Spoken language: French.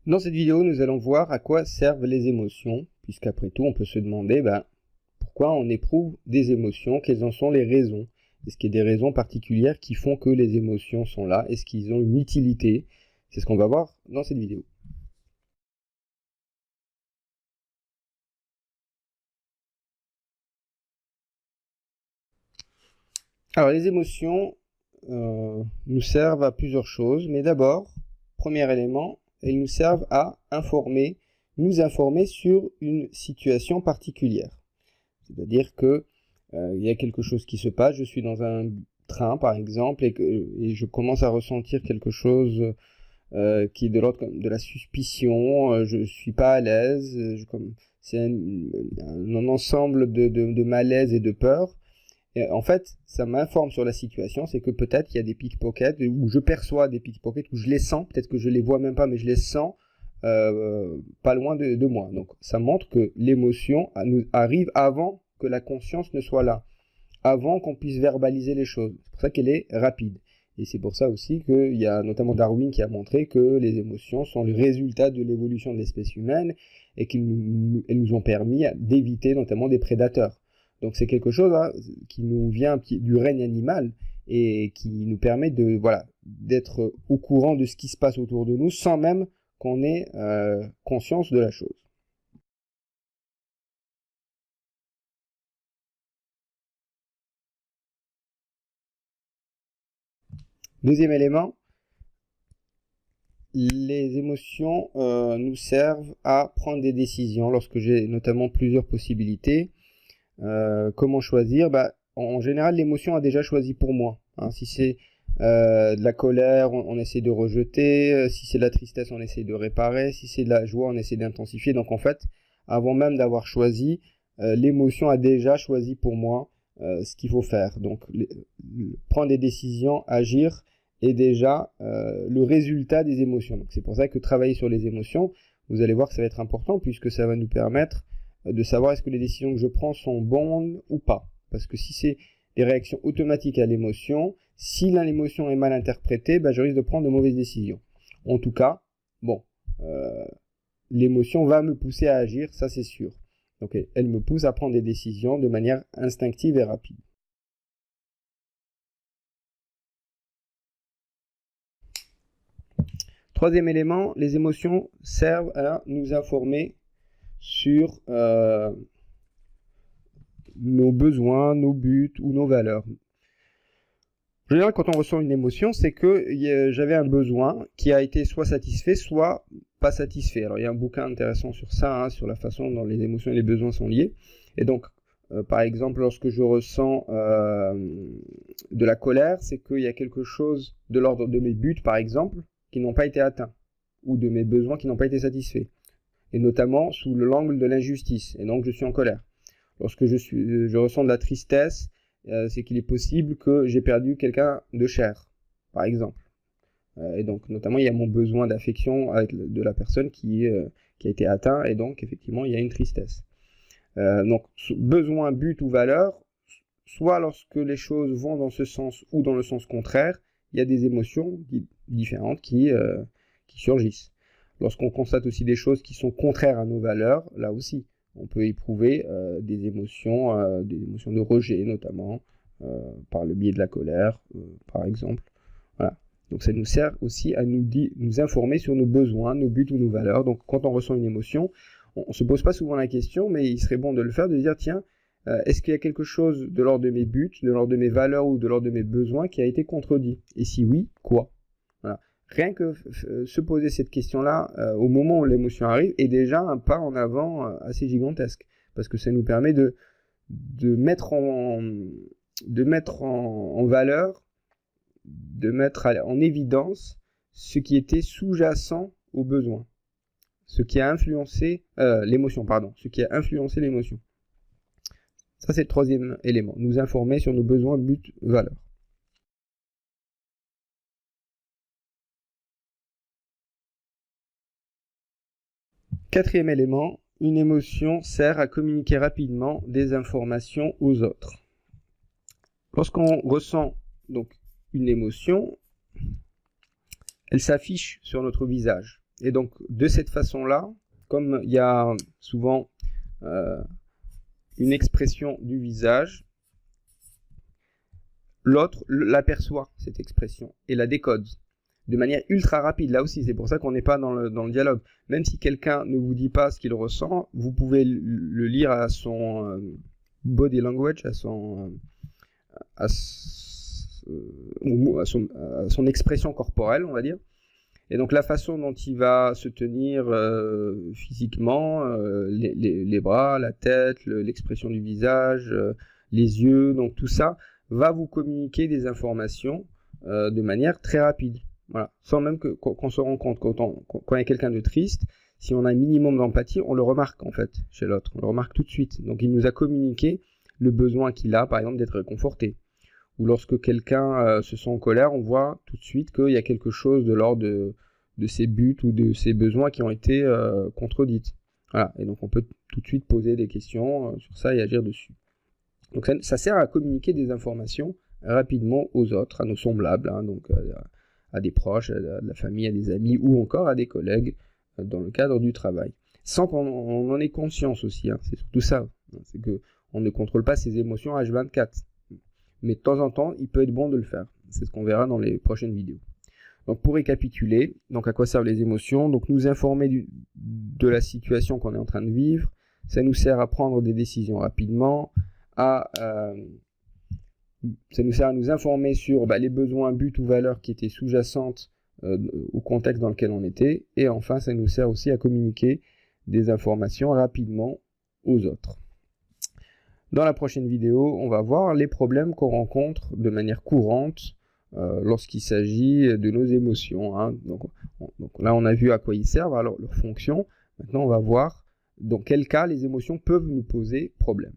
Dans cette vidéo, nous allons voir à quoi servent les émotions, puisqu'après tout, on peut se demander pourquoi on éprouve des émotions, quelles en sont les raisons. Est-ce qu'il y a des raisons particulières qui font que les émotions sont là? Est-ce qu'ils ont une utilité? C'est ce qu'on va voir dans cette vidéo. Alors, les émotions nous servent à plusieurs choses, mais d'abord, premier élément, elles nous servent à nous informer sur une situation particulière. C'est-à-dire que il y a quelque chose qui se passe, je suis dans un train par exemple, et je commence à ressentir quelque chose qui est de l'ordre de la suspicion, je suis pas à l'aise, c'est un ensemble de malaise et de peur. Et en fait, ça m'informe sur la situation, c'est que peut-être il y a des pickpockets, ou je perçois des pickpockets, ou je les sens, peut-être que je les vois même pas, mais je les sens pas loin de moi. Donc ça montre que l'émotion nous arrive avant que la conscience ne soit là, avant qu'on puisse verbaliser les choses. C'est pour ça qu'elle est rapide. Et c'est pour ça aussi qu'il y a notamment Darwin qui a montré que les émotions sont le résultat de l'évolution de l'espèce humaine et qu'elles nous ont permis d'éviter notamment des prédateurs. Donc c'est quelque chose qui nous vient du règne animal et qui nous permet d'être au courant de ce qui se passe autour de nous sans même qu'on ait conscience de la chose. Deuxième élément, les émotions nous servent à prendre des décisions lorsque j'ai notamment plusieurs possibilités. Comment choisir? En général, l'émotion a déjà choisi pour moi. Si c'est de la colère, on essaie de rejeter. Si c'est de la tristesse, on essaie de réparer. Si c'est de la joie, on essaie d'intensifier. Donc en fait, avant même d'avoir choisi, l'émotion a déjà choisi pour moi ce qu'il faut faire. Donc prendre des décisions, agir est déjà le résultat des émotions. Donc c'est pour ça que travailler sur les émotions, vous allez voir que ça va être important puisque ça va nous permettre de savoir est-ce que les décisions que je prends sont bonnes ou pas. Parce que si c'est des réactions automatiques à l'émotion, si l'émotion est mal interprétée, je risque de prendre de mauvaises décisions. En tout cas, l'émotion va me pousser à agir, ça c'est sûr. Donc elle me pousse à prendre des décisions de manière instinctive et rapide. Troisième élément, les émotions servent à nous informer sur nos besoins, nos buts ou nos valeurs. En général, quand on ressent une émotion, c'est que j'avais un besoin qui a été soit satisfait, soit pas satisfait. Alors, il y a un bouquin intéressant sur ça, sur la façon dont les émotions et les besoins sont liés. Et donc, par exemple, lorsque je ressens de la colère, c'est qu'il y a quelque chose de l'ordre de mes buts, par exemple, qui n'ont pas été atteints, ou de mes besoins qui n'ont pas été satisfaits. Et notamment sous l'angle de l'injustice. Et donc, je suis en colère. Lorsque je ressens de la tristesse, c'est qu'il est possible que j'ai perdu quelqu'un de cher, par exemple. Et donc, notamment, il y a mon besoin d'affection de la personne qui a été atteint, et donc, effectivement, il y a une tristesse. Donc, besoin, but ou valeur, soit lorsque les choses vont dans ce sens ou dans le sens contraire, il y a des émotions différentes qui surgissent. Lorsqu'on constate aussi des choses qui sont contraires à nos valeurs, là aussi, on peut éprouver des émotions de rejet notamment, par le biais de la colère, par exemple. Voilà. Donc ça nous sert aussi à nous informer sur nos besoins, nos buts ou nos valeurs. Donc quand on ressent une émotion, on ne se pose pas souvent la question, mais il serait bon de le faire, de dire tiens, est-ce qu'il y a quelque chose de l'ordre de mes buts, de l'ordre de mes valeurs ou de l'ordre de mes besoins qui a été contredit? Et si oui, quoi? Voilà. Rien que se poser cette question-là au moment où l'émotion arrive est déjà un pas en avant assez gigantesque. Parce que ça nous permet de mettre en valeur, de mettre en évidence ce qui était sous-jacent au besoin. Ce qui a influencé l'émotion, ce qui a influencé l'émotion. Ça, c'est le troisième élément. Nous informer sur nos besoins, buts, valeurs. Quatrième élément, une émotion sert à communiquer rapidement des informations aux autres. Lorsqu'on ressent donc une émotion, elle s'affiche sur notre visage. Et donc, de cette façon-là, comme il y a souvent une expression du visage, l'autre l'aperçoit, cette expression, et la décode de manière ultra rapide. Là aussi, c'est pour ça qu'on n'est pas dans le dialogue. Même si quelqu'un ne vous dit pas ce qu'il ressent, vous pouvez le lire à son body language, à son expression corporelle, on va dire. Et donc la façon dont il va se tenir physiquement, les bras, la tête, l'expression du visage, les yeux, donc tout ça va vous communiquer des informations de manière très rapide. Voilà. Sans même qu'on se rende compte. Quand il y a quelqu'un de triste, si on a un minimum d'empathie, on le remarque en fait chez l'autre. On le remarque tout de suite. Donc il nous a communiqué le besoin qu'il a, par exemple, d'être réconforté. Ou lorsque quelqu'un se sent en colère, on voit tout de suite qu'il y a quelque chose de l'ordre de ses buts ou de ses besoins qui ont été contredites. Voilà. Et donc on peut tout de suite poser des questions sur ça et agir dessus. Donc ça sert à communiquer des informations rapidement aux autres, à nos semblables, hein, donc à des proches, à la famille, à des amis ou encore à des collègues dans le cadre du travail. Sans qu'on en ait conscience aussi, hein, c'est surtout ça. Hein, c'est qu'on ne contrôle pas ses émotions H24. Mais de temps en temps, il peut être bon de le faire. C'est ce qu'on verra dans les prochaines vidéos. Donc pour récapituler, donc à quoi servent les émotions? Donc nous informer de la situation qu'on est en train de vivre, ça nous sert à prendre des décisions rapidement, ça nous sert à nous informer sur les besoins, buts ou valeurs qui étaient sous-jacentes au contexte dans lequel on était, et enfin ça nous sert aussi à communiquer des informations rapidement aux autres. Dans la prochaine vidéo, on va voir les problèmes qu'on rencontre de manière courante lorsqu'il s'agit de nos émotions. Hein. Donc là, on a vu à quoi ils servent, alors leur fonction. Maintenant, on va voir dans quel cas les émotions peuvent nous poser problème.